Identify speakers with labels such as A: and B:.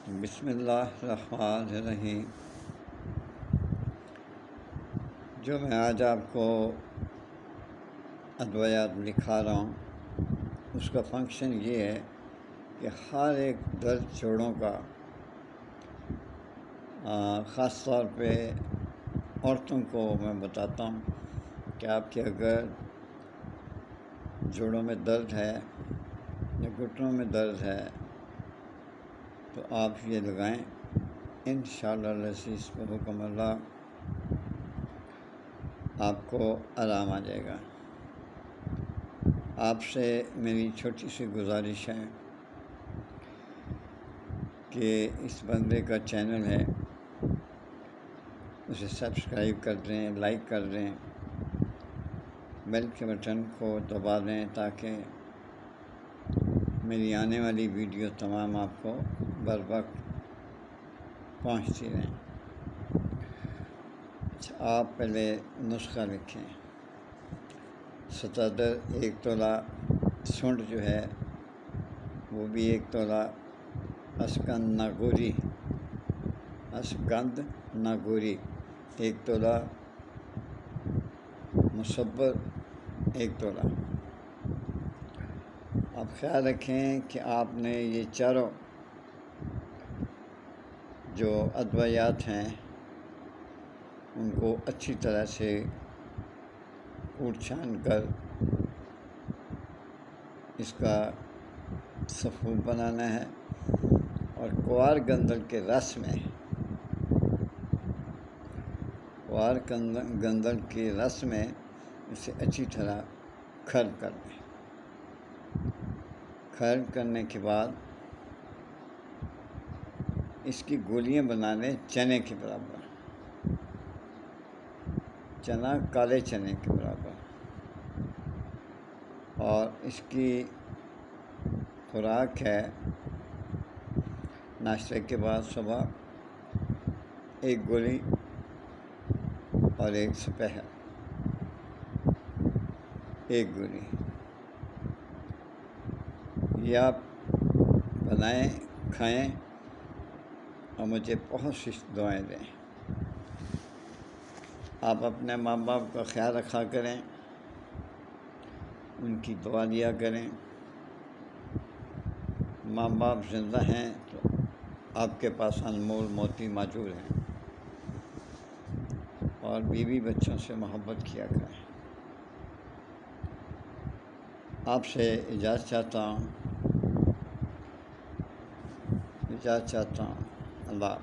A: بسم اللہ الرحمن الرحیم۔ جو میں آج آپ کو ادویات لکھا رہا ہوں اس کا فنکشن یہ ہے کہ ہر ایک درد جوڑوں کا خاص طور پہ عورتوں کو میں بتاتا ہوں کہ آپ کے اگر جوڑوں میں درد ہے یا گھٹنوں میں درد ہے تو آپ یہ لگائیں، انشاءاللہ العزیز بحکم اللہ آپ کو آرام آ جائے گا۔ آپ سے میری چھوٹی سی گزارش ہے کہ اس بندے کا چینل ہے اسے سبسکرائب کر دیں، لائک کر دیں، بیل کے بٹن کو دبا دیں تاکہ میری آنے والی ویڈیو تمام آپ کو بر وقت پہنچتی رہیں۔ آپ پہلے نسخہ لکھیں۔ ستادر 1 تولہ، سونڈ جو ہے وہ بھی 1 تولہ، اسکند ناگوری 1 تولہ، مصبر 1 تولہ۔ آپ خیال رکھیں کہ آپ نے یہ چاروں جو ادویات ہیں ان کو اچھی طرح سے کوٹ چھان کر اس کا سفوف بنانا ہے اور کوار گندل کے رس میں اسے اچھی طرح کھرد کر دیں۔ کھرد کرنے کے بعد اس کی گولیاں بنا لیں چنے کے برابر، چنا کالے چنے کے برابر، اور اس کی خوراک ہے ناشتے کے بعد صبح 1 گولی اور 1 سپہر 1 گولی۔ یہ آپ بنائیں، کھائیں اور مجھے بہت سی دعائیں دیں۔ آپ اپنے ماں باپ کا خیال رکھا کریں، ان کی دعا لیا کریں۔ ماں باپ زندہ ہیں تو آپ کے پاس انمول موتی موجود ہیں، اور بیوی بچوں سے محبت کیا کریں۔ آپ سے اجازت چاہتا ہوں۔ اللہ